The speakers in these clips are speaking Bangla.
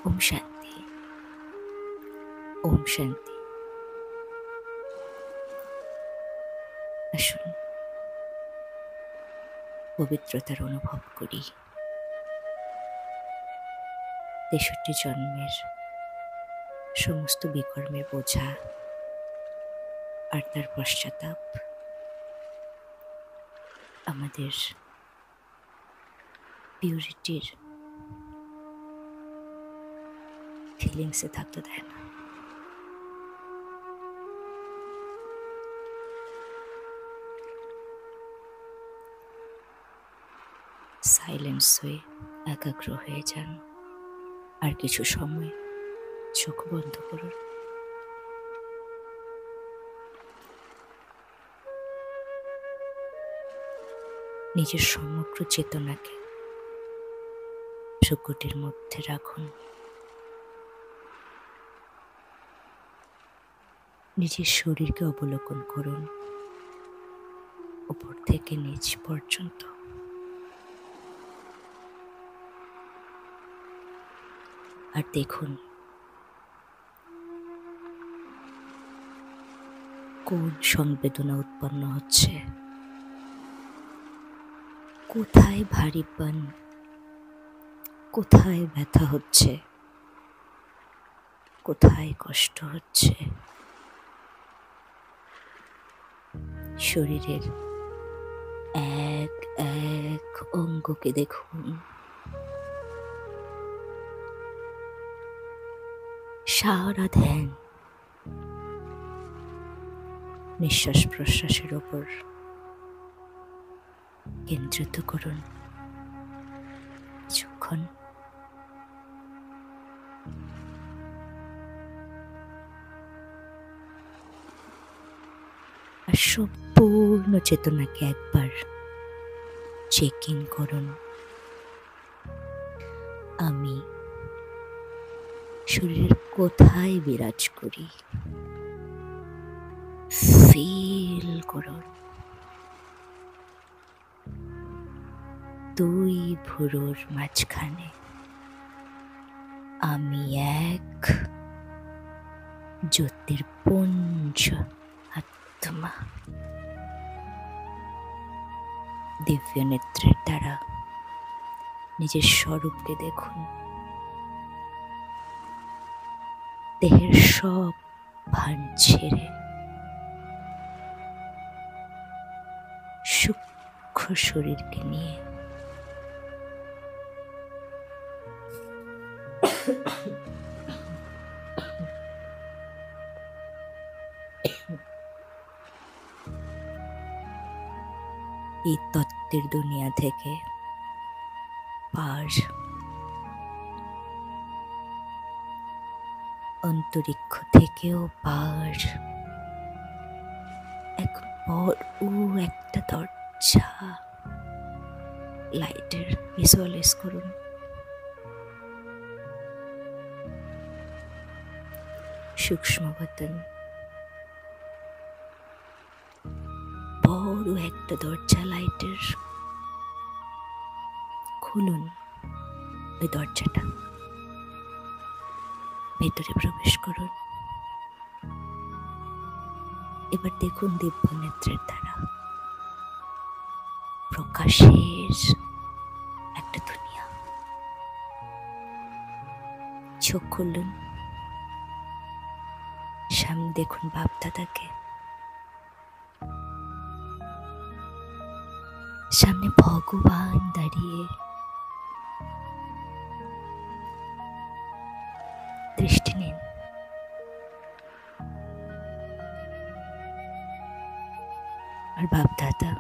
ওম শান্তি। ওম শান্তি। আসুন পবিত্রতার অনুভব করি। ৬৩ জন্মের সমস্ত বিকর্মের বোঝা আর তার পশ্চাতাপ আমাদের পিউরিটির ফিলিংসে থাকতে দেয় না। সাইলেন্স হয়ে একাগ্র হয়ে যান। আর কিছু সময় চোখ বন্ধ করুন। নিজের সমগ্র চেতনাকে ভ্রুকুটির মধ্যে রাখুন। নিজের শরীরকে অবলোকন করুন, উপর থেকে নিচ পর্যন্ত। আর দেখুন কোন সংবেদনা উৎপন্ন হচ্ছে, কোথায় ভারীপন, কোথায় ব্যথা হচ্ছে, কোথায় কষ্ট হচ্ছে। শরীরের এক এক অঙ্গকে দেখুন। সারা ধ্যান নিঃশ্বাস প্রশ্বাসের ওপর কেন্দ্রিত করুন কিছুক্ষণ। আর সম্পূর্ণ চেতনাকে একবার চেক ইন করুন। আমি শরীরের কোথায় বিরাজ করি ফিল করুন। 2 ভুরুর মাঝখানে আমি এক জ্যোতির্পুঞ্জ আত্মা। দিব্য নেত্রের দ্বারা নিজের স্বরূপকে দেখুন। দেহের সব ভান ছেড়ে সূক্ষ্ম শরীরকে নিয়ে এই তত্ত্বের দুনিয়া থেকে পার, অন্তরিক্ষ থেকেও পার, এক বড় একটা দরজা লাইটের ভিজুয়ালাইজ করুন। সূক্ষ্ম বতন, বড় একটা দরজা লাইটের। খুলুন ওই দরজাটা, ভেতরে প্রবেশ করুন। এবার দেখুন দিব্য নেত্রের দ্বারা প্রকাশের একটা দুনিয়া। চোখ খুলুন, সামনে দেখুন বাপদাদাকে, সামনে ভগবান দাঁড়িয়ে। দৃষ্টি নিন। আর বাপদাদা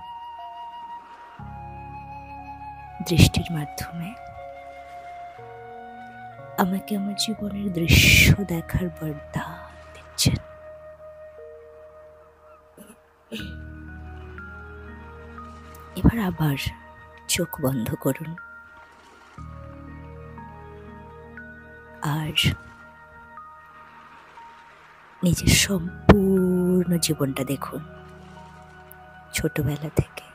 দৃষ্টির মাধ্যমে আমাকে আমার জীবনের দৃশ্য দেখার বরদান দিচ্ছেন। এবার আবার চোখ বন্ধ করুন আর নিজের সম্পূর্ণ জীবনটা দেখুন, ছোটবেলা থেকে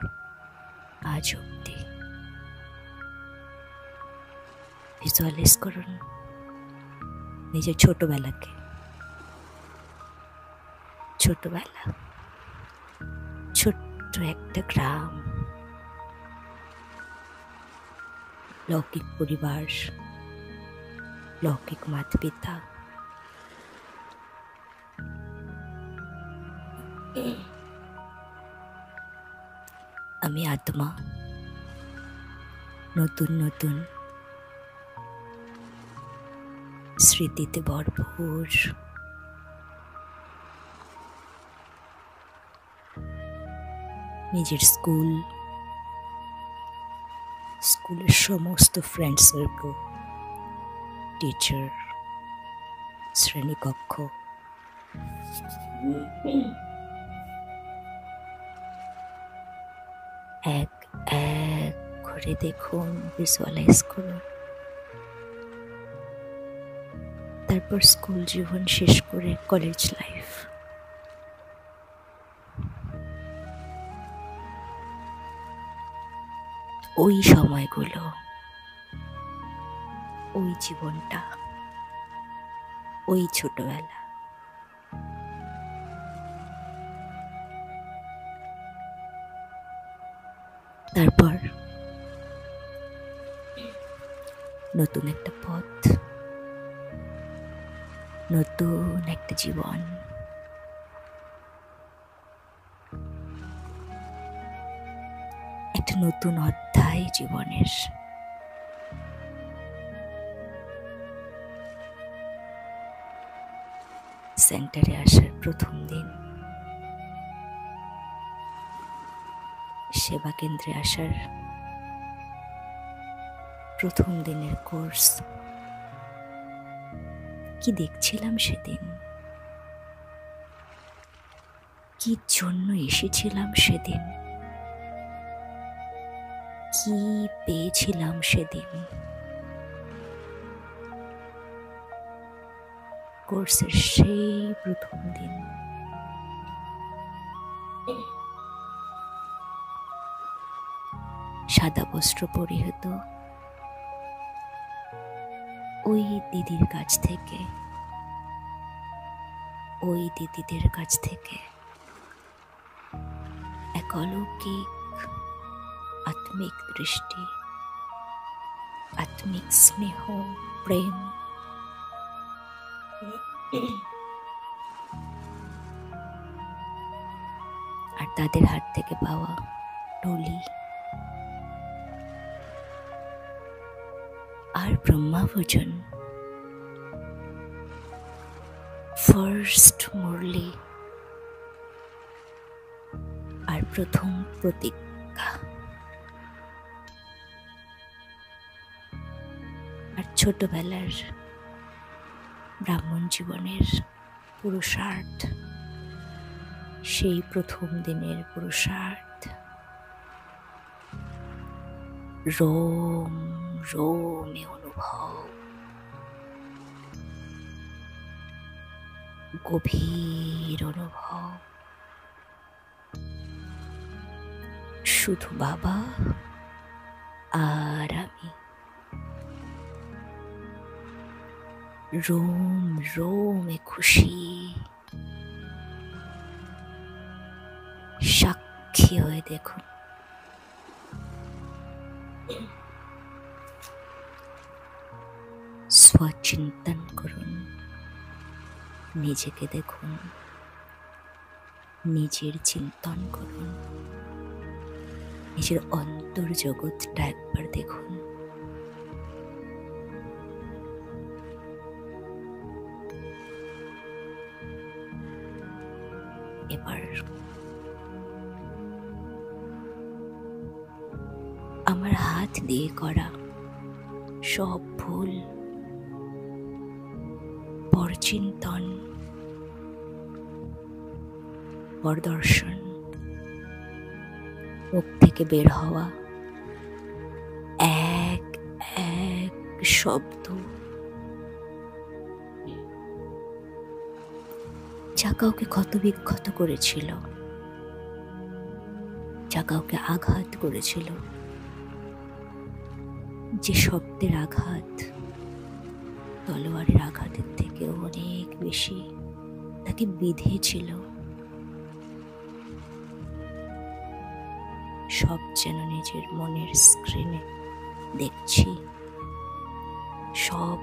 আজ অবধি। ভিজুয়ালাইজ করুন নিজের ছোটবেলাকে। ছোটবেলা, ছোট্ট একটা গ্রাম, লৌকিক পরিবার, লৌকিক মাতা পিতা। আমি আত্মা, নতুন নতুন স্মৃতিতে ভরপুর। নিজের স্কুলের সমস্ত ফ্রেন্ড সার্কেল, টিচার, শ্রেণীকক্ষ, এক এক করে দেখুন, ভিজুয়ালাইজ করুন। তারপর স্কুল জীবন শেষ করে কলেজ লাইফ। ওই সময়গুলো, ওই জীবনটা, ওই ছোটবেলা। তারপর নতুন একটা পথ, নতুন একটা জীবন। একটা নতুন অধ্যায় জীবনের। সেন্টারে আসার প্রথম দিন, সেবা কেন্দ্রে আসার প্রথম দিনের কোর্স। কি দেখছিলাম সেদিন, কি জন্য এসেছিলাম সেদিন, কি পেয়েছিলাম সেদিন। কোর্সের সেই প্রথম দিন। সাদা বস্ত্র পরিহিত ওই দিদির কাছ থেকে, ওই দিদিদের কাছ থেকে এক অলৌকিক আত্মিক দৃষ্টি, আত্মিক স্নেহ, প্রেম। আর তাদের হাত থেকে পাওয়া ডলি আর ব্রহ্মাভোজন। ফার্স্ট মুরলি আর প্রথম প্রতিজ্ঞা। আর ছোটবেলার ব্রাহ্মণ জীবনের পুরুষার্থ, সেই প্রথম দিনের পুরুষার্থ। রোম রোমে অনুভব, গভীর অনুভব। শুধু বাবা আর আমি। রোম রোমে খুশি, সাক্ষী হয়ে দেখুন। স্বচিন্তন করুন, নিজেকে দেখুন, নিজের চিন্তন করুন, নিজের অন্তর্জগৎটা একবার দেখুন। এবার আমার হাত দিয়ে করা সব ভুল, পরচিন্তন, পরদর্শন, মুখ থেকে বের হওয়া এক এক শব্দ, যা কাউকে ক্ষতবিক্ষত করেছিল, যা কাউকে আঘাত করেছিল, যে শব্দের আঘাত তলোয়ারের আঘাতের থেকেও অনেক বেশি তাকে বিঁধেছিল। সব যেন নিজের মনের স্ক্রিনে দেখছি। সব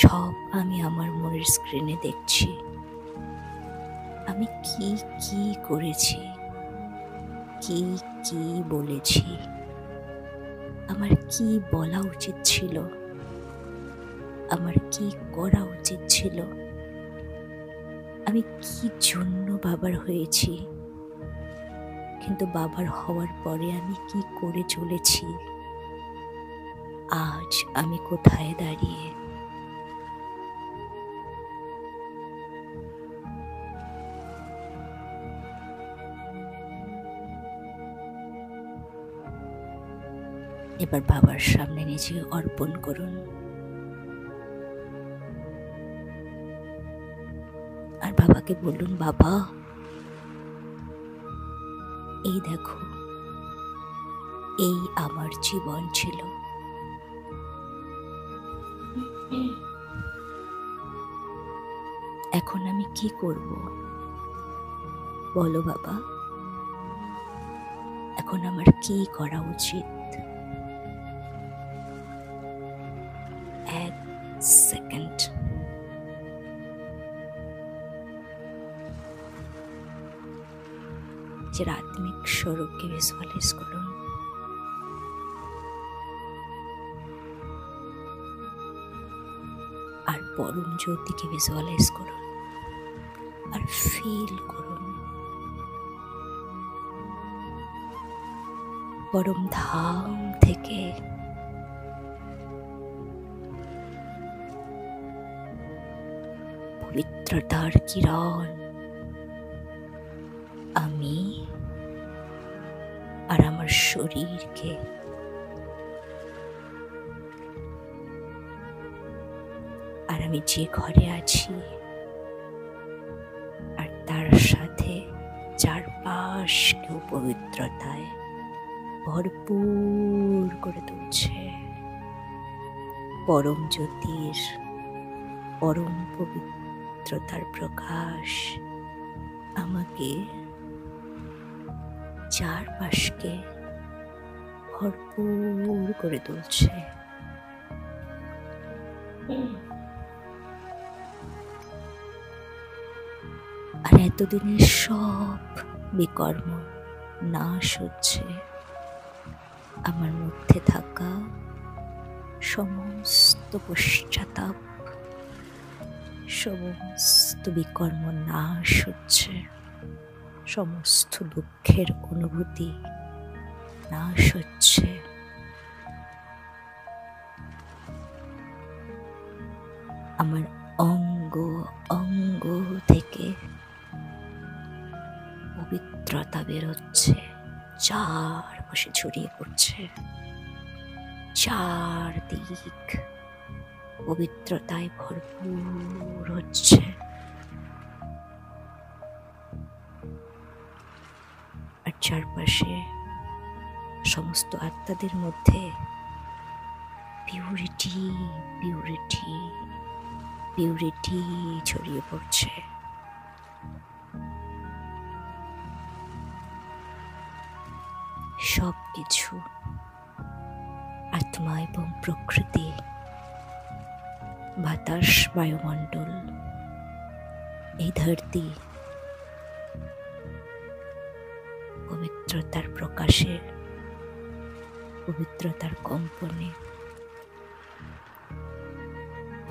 সব আমি আমার মনের স্ক্রিনে দেখছি। আমি কি কি করেছি, কি কি বলেছি, আমার কি বলা উচিত ছিল, আমার কি করা উচিত ছিল, আমি কি জন্য বাবার হয়েছি, কিন্তু বাবার হওয়ার পরে আমি কি করে চলেছি। আজ আমি কোথায় দাঁড়িয়ে। এবার বাবার সামনে নিজেকে অর্পণ করুন, আর বাবাকে বলুন, বাবা এই দেখো, এই আমার জীবন ছিল। এখন আমি কি করব বলো বাবা, এখন আমার কি করা উচিত। এক সেকেন্ড। নিজের আত্মিক স্বরূপকে ভিজুয়ালাইজ করুন। আর পরম জ্যোতিকে ভিজুয়ালাইজ করুন, আর ফিল করুন পরম ধাম থেকে পবিত্রতার কিরণ আমি আর আমার শরীরকে আর আমি যে ঘরে আছি আর তার সাথে চারপাশকেও পবিত্রতায় ভরপুর করে তুলছে। পরম জ্যোতির পরম পবিত্রতার প্রকাশ আমাকে চারপাশকে ভরপুর করে তুলছে। আর এতদিনের সব বিকর্ম নাশ হচ্ছে। আমার মধ্যে থাকা সমস্ত পশ্চাতাপ, সমস্ত বিকর্ম নাশ হচ্ছে। সমস্ত দুঃখের অনুভূতি নাশ হচ্ছে। আমার অঙ্গ অঙ্গ থেকে পবিত্রতা বেরোচ্ছে, চারপাশে ছড়িয়ে পড়ছে। চারদিক পবিত্রতায় ভরপুর হচ্ছে। আর চারপাশে সমস্ত আত্মাদের মধ্যে পিউরিটি পিউরিটি পিউরিটি ছড়িয়ে পড়ছে। সবকিছু, আত্মা এবং প্রকৃতি, বাতাস, বায়ুমণ্ডল, এই ধরতি পবিত্রতার প্রকাশে, পবিত্রতার কম্পনে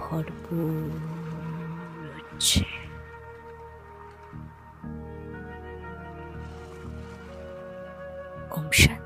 ভরপুর হচ্ছে। ওম শান্তি।